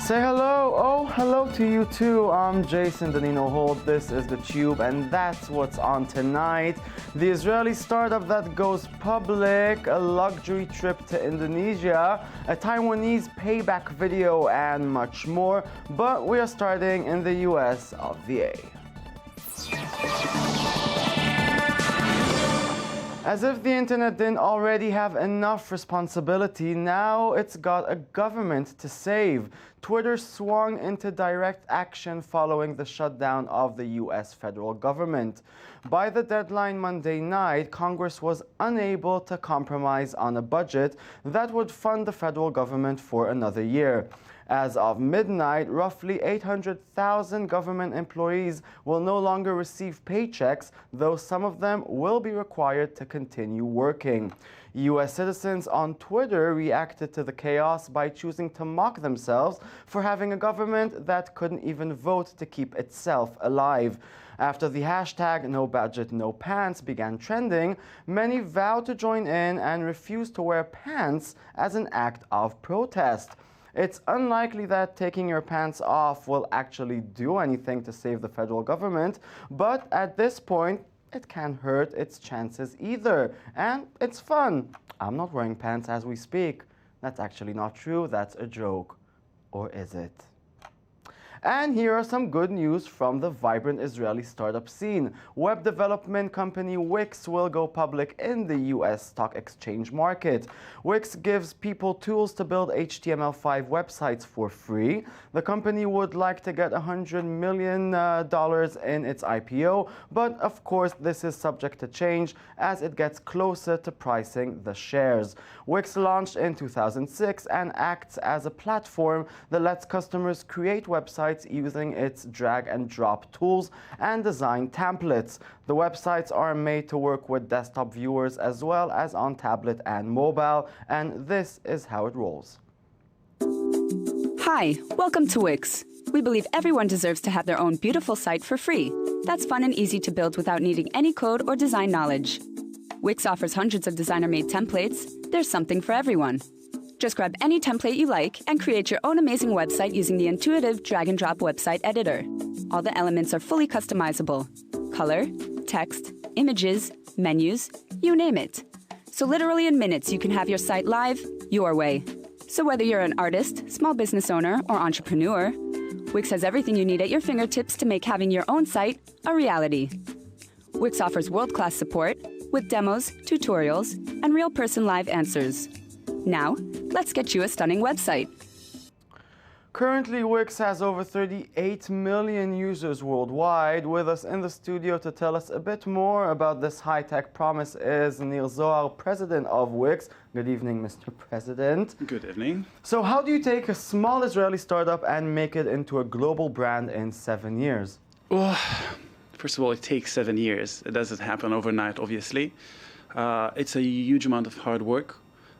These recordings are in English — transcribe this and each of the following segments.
Say hello. Oh, hello to you too. I'm Jason Danino Holt. This is The Tube, and that's what's on tonight. The Israeli startup that goes public, a luxury trip to Indonesia, a Taiwanese payback video, and much more. But we are starting in the US of the A. As if the internet didn't already have enough responsibility, now it's got a government to save. Twitter swung into direct action following the shutdown of the US federal government. By the deadline Monday night, Congress was unable to compromise on a budget that would fund the federal government for another year. As of midnight, roughly 800,000 government employees will no longer receive paychecks, though some of them will be required to continue working. US citizens on Twitter reacted to the chaos by choosing to mock themselves for having a government that couldn't even vote to keep itself alive. After the hashtag #NoBudget_NoPants began trending, many vowed to join in and refused to wear pants as an act of protest. It's unlikely that taking your pants off will actually do anything to save the federal government, but at this point, it can't hurt its chances either. And it's fun. I'm not wearing pants as we speak. That's actually not true. That's a joke. Or is it? And here are some good news from the vibrant Israeli startup scene. Web development company Wix will go public in the US stock exchange market. Wix gives people tools to build HTML5 websites for free. The company would like to get $100 million in its IPO, but of course this is subject to change as it gets closer to pricing the shares. Wix launched in 2006 and acts as a platform that lets customers create websites using its drag and drop tools and design templates. The websites are made to work with desktop viewers as well as on tablet and mobile, and this is how it rolls. Hi, welcome to Wix. We believe everyone deserves to have their own beautiful site for free. That's fun and easy to build without needing any code or design knowledge. Wix offers hundreds of designer-made templates. There's something for everyone. Just grab any template you like and create your own amazing website using the intuitive drag-and-drop website editor. All the elements are fully customizable. Color, text, images, menus, you name it. So literally in minutes, you can have your site live your way. So whether you're an artist, small business owner, or entrepreneur, Wix has everything you need at your fingertips to make having your own site a reality. Wix offers world-class support with demos, tutorials, and real-person live answers. Now, let's get you a stunning website. Currently, Wix has over 38 million users worldwide. With us in the studio to tell us a bit more about this high-tech promise is Nir Zohar, president of Wix. Good evening, Mr. President. Good evening. So how do you take a small Israeli startup and make it into a global brand in 7 years? Well, first of all, it takes 7 years. It doesn't happen overnight, obviously. It's a huge amount of hard work,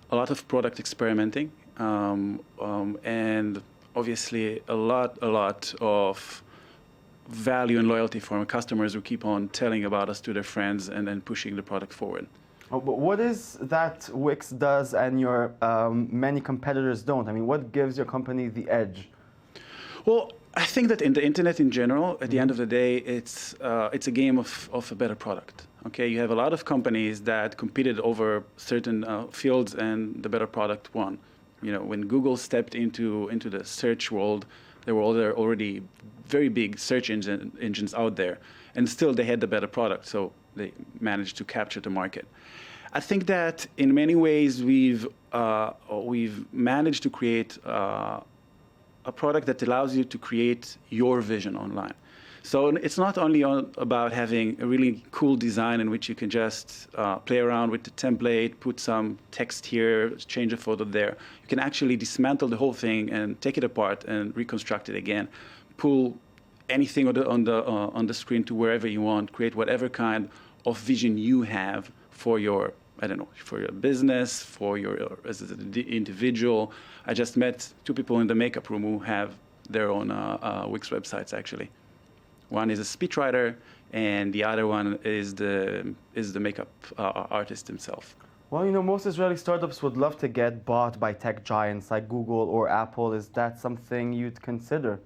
a lot of product experimenting, and obviously a lot of value and loyalty from our customers who keep on telling about us to their friends and then pushing the product forward. Oh, but what is that Wix does and your many competitors don't? I mean, what gives your company the edge? Well, I think that in the internet in general, at the end of the day, it's a game of a better product. Okay, you have a lot of companies that competed over certain fields, and the better product won. You know, when Google stepped into the search world, there were already very big search engines out there, and still they had the better product, so they managed to capture the market. I think that in many ways we've managed to create a product that allows you to create your vision online. So it's not only about having a really cool design in which you can just play around with the template, put some text here, change a photo there. You can actually dismantle the whole thing and take it apart and reconstruct it again, pull anything on the screen to wherever you want, create whatever kind of vision you have for your, I don't know, for your business, for your as an individual. I just met 2 people in the makeup room who have their own Wix websites actually. One is a speechwriter, and the other one is the makeup artist himself. Well, you know, most Israeli startups would love to get bought by tech giants like Google or Apple. Is that something you'd consider?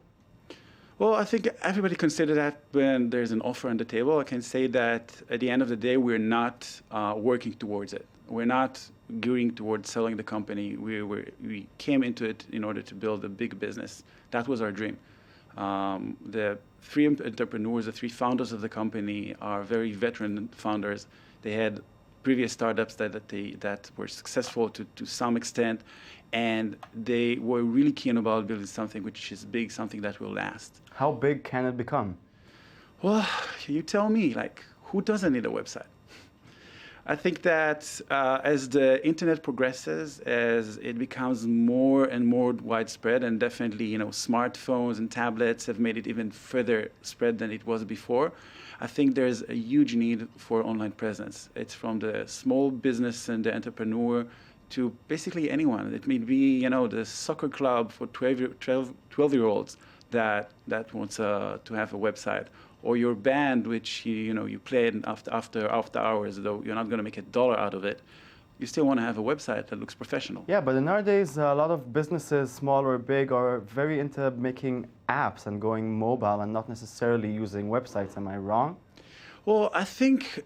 Well, I think everybody consider that when there's an offer on the table. I can say that at the end of the day, we're not working towards it. We're not gearing towards selling the company. We came into it in order to build a big business. That was our dream. The three entrepreneurs, the three founders of the company are very veteran founders. They had previous startups that were successful to some extent, and they were really keen about building something which is big, something that will last. How big can it become? Well, you tell me, like, who doesn't need a website? I think that as the internet progresses, as it becomes more and more widespread, and definitely, you know, smartphones and tablets have made it even further spread than it was before, I think there's a huge need for online presence. It's from the small business and the entrepreneur to basically anyone. It may be, you know, the soccer club for 12-year-olds that wants to have a website, or your band, which you play after hours, though you're not going to make $1 out of it. You still want to have a website that looks professional. Yeah, but nowadays a lot of businesses, small or big, are very into making apps and going mobile and not necessarily using websites. Am I wrong? Well, I think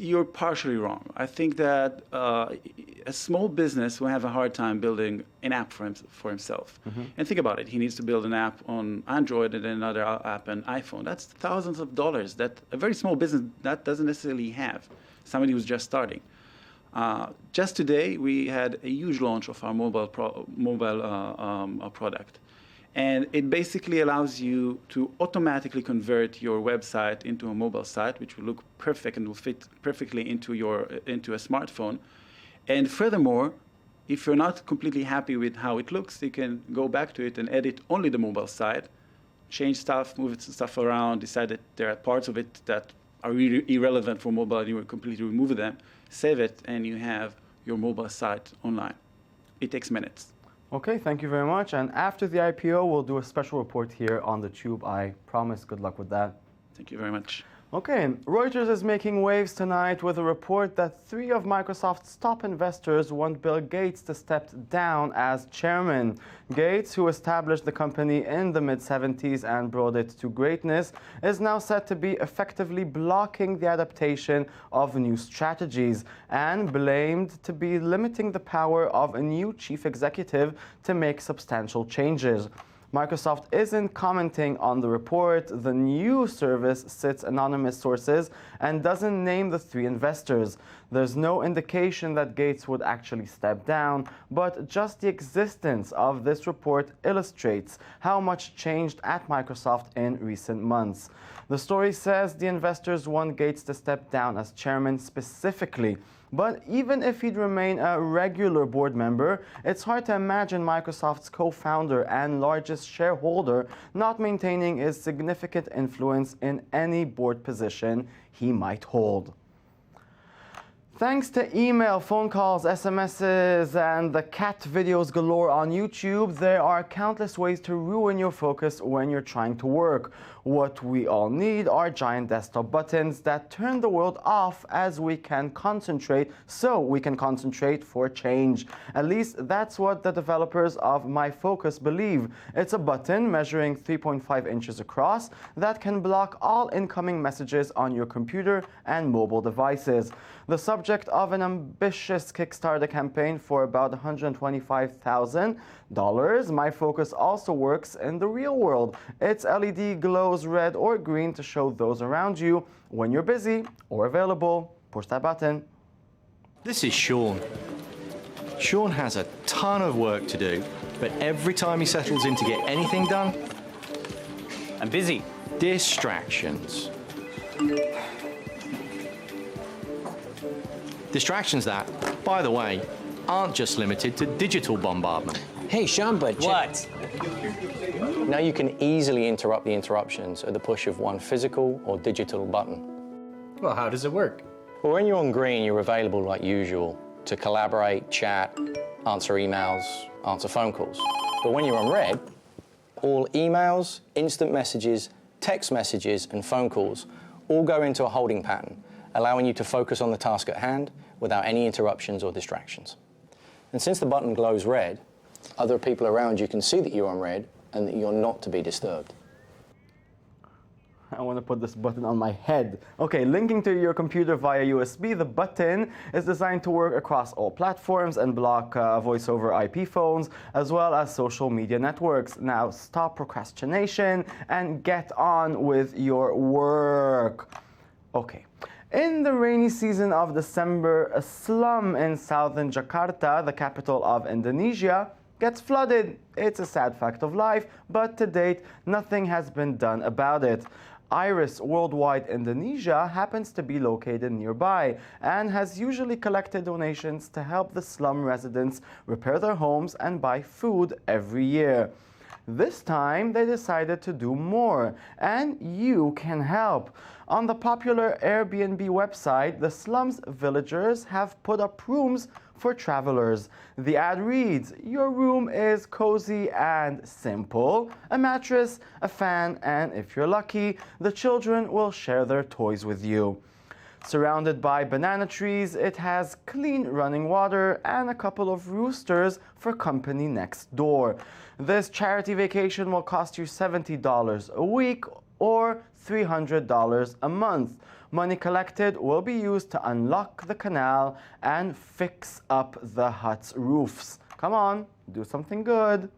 you're partially wrong. I think that a small business will have a hard time building an app for himself. Mm-hmm. And think about it. He needs to build an app on Android and another app on iPhone. That's thousands of dollars that a very small business that doesn't necessarily have. Somebody who's just starting. Just today, we had a huge launch of our mobile product. And it basically allows you to automatically convert your website into a mobile site, which will look perfect and will fit perfectly into a smartphone. And furthermore, if you're not completely happy with how it looks, you can go back to it and edit only the mobile side, change stuff, move stuff around, decide that there are parts of it that are really irrelevant for mobile, and you will completely remove them, save it, and you have your mobile site online. It takes minutes. Okay, thank you very much. And after the IPO, we'll do a special report here on the Tube. I promise. Good luck with that. Thank you very much. Okay, Reuters is making waves tonight with a report that 3 of Microsoft's top investors want Bill Gates to step down as chairman. Gates, who established the company in the mid-70s and brought it to greatness, is now said to be effectively blocking the adaptation of new strategies and blamed to be limiting the power of a new chief executive to make substantial changes. Microsoft isn't commenting on the report. The news service cites anonymous sources and doesn't name the 3 investors. There's no indication that Gates would actually step down, but just the existence of this report illustrates how much changed at Microsoft in recent months. The story says the investors want Gates to step down as chairman specifically. But even if he'd remain a regular board member, it's hard to imagine Microsoft's co-founder and largest shareholder not maintaining his significant influence in any board position he might hold. Thanks to email, phone calls, SMSs, and the cat videos galore on YouTube, there are countless ways to ruin your focus when you're trying to work. What we all need are giant desktop buttons that turn the world off as we can concentrate, so we can concentrate for change. At least that's what the developers of MyFocus believe. It's a button measuring 3.5 inches across that can block all incoming messages on your computer and mobile devices. The subject of an ambitious Kickstarter campaign for about $125,000, MyFocus also works in the real world. Its LED glows red or green to show those around you when you're busy or available. Push that button. This is Sean. Sean has a ton of work to do, but every time he settles in to get anything done, I'm busy. Distractions. Distractions that, by the way, aren't just limited to digital bombardment. Hey, Sean, but What? now you can easily interrupt the interruptions at the push of one physical or digital button. Well, how does it work? Well, when you're on green, you're available like usual to collaborate, chat, answer emails, answer phone calls. But when you're on red, all emails, instant messages, text messages, and phone calls all go into a holding pattern, allowing you to focus on the task at hand without any interruptions or distractions. And since the button glows red, other people around you can see that you're on red and that you're not to be disturbed. I want to put this button on my head. Okay, linking to your computer via USB, the button is designed to work across all platforms and block voice over IP phones, as well as social media networks. Now stop procrastination and get on with your work. Okay. In the rainy season of December, a slum in southern Jakarta, the capital of Indonesia, gets flooded. It's a sad fact of life, but to date, nothing has been done about it. Iris Worldwide Indonesia happens to be located nearby and has usually collected donations to help the slum residents repair their homes and buy food every year. This time, they decided to do more, and you can help. On the popular Airbnb website, the slum's villagers have put up rooms for travelers. The ad reads, your room is cozy and simple. A mattress, a fan, and if you're lucky, the children will share their toys with you. Surrounded by banana trees, it has clean running water and a couple of roosters for company next door. This charity vacation will cost you $70 a week or $300 a month. Money collected will be used to unlock the canal and fix up the hut's roofs. Come on, do something good.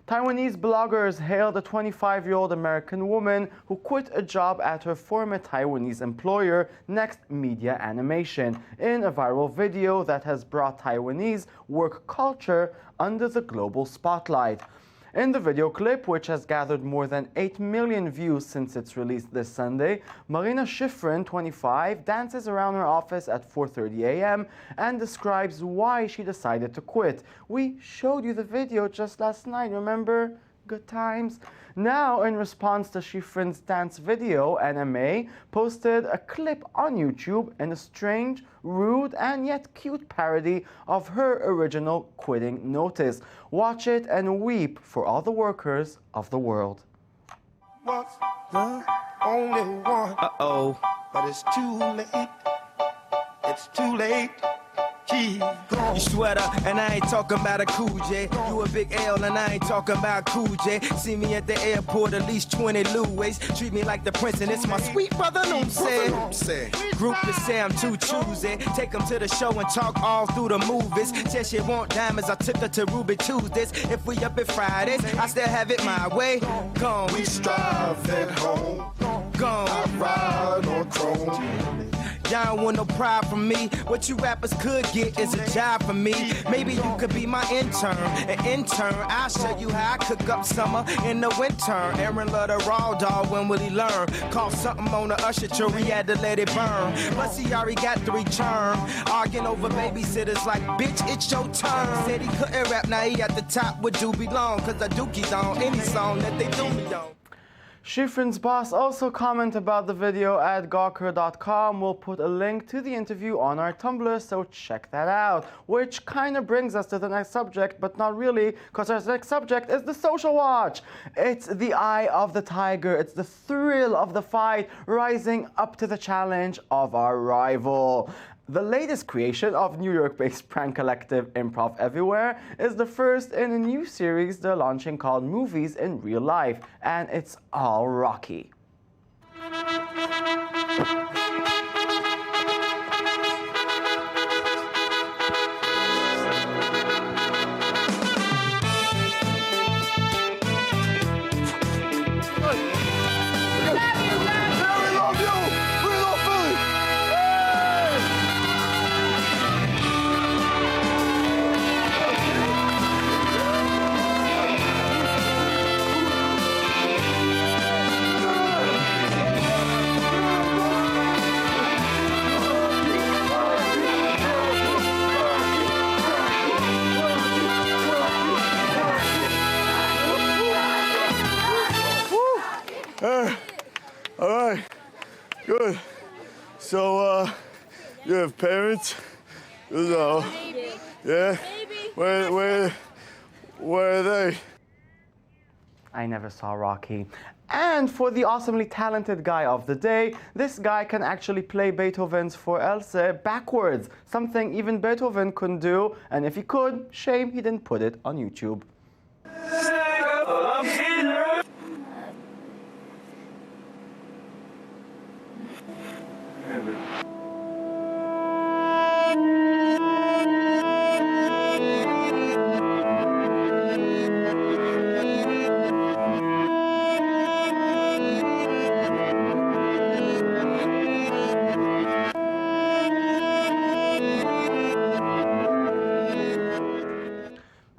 Taiwanese bloggers hailed a 25-year-old American woman who quit a job at her former Taiwanese employer, Next Media Animation, in a viral video that has brought Taiwanese work culture under the global spotlight. In the video clip, which has gathered more than 8 million views since its release this Sunday, Marina Schifrin, 25, dances around her office at 4:30 a.m. and describes why she decided to quit. We showed you the video just last night, remember? Good times. Now, in response to Schifrin's dance video, NMA posted a clip on YouTube in a strange, rude, and yet cute parody of her original quitting notice. Watch it and weep for all the workers of the world. Was the only one. Uh-oh. But it's too late. It's too late. She's gone. You sweater, and I ain't talking about a Cool J. You a big L, and I ain't talking about Cool J. See me at the airport, at least 20 Louis. Treat me like the prince, and it's my sweet brother, no say. Groupies say I'm too choosy. Take them to the show and talk all through the movies. Said she want diamonds, I took her to Ruby Tuesdays. If we up at Fridays, I still have it my way. Gone. We strive at home. Gone. I ride on chrome. Y'all don't want no pride from me. What you rappers could get is a job for me. Maybe you could be my intern. An intern, I'll show you how I cook up summer in the winter. Aaron love the raw dog, when will he learn? Call something on the usher tree, he had to let it burn. Plus he already got 3 term. Arguing over babysitters like, bitch, it's your turn. Said he couldn't rap, now he at the top with Doobie Long. Cause the Dookie's on any song that they do me on. Schifrin's boss also commented about the video at gawker.com. We'll put a link to the interview on our Tumblr, so check that out. Which kind of brings us to the next subject, but not really, because our next subject is the social watch. It's the eye of the tiger. It's the thrill of the fight, rising up to the challenge of our rival. The latest creation of New York-based prank collective Improv Everywhere is the first in a new series they're launching called Movies in Real Life, and it's all Rocky. All right, good. So, you have parents? Yeah? Where are they? I never saw Rocky. And for the awesomely talented guy of the day, this guy can actually play Beethoven's For Else backwards, something even Beethoven couldn't do, and if he could, shame he didn't put it on YouTube.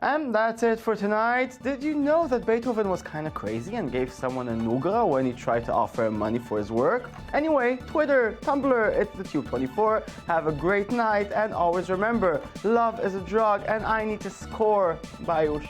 And that's it for tonight. Did you know that Beethoven was kind of crazy and gave someone a nugra when he tried to offer him money for his work? Anyway, Twitter, Tumblr, it's the Tube24. Have a great night and always remember, love is a drug and I need to score. Bye, Ush.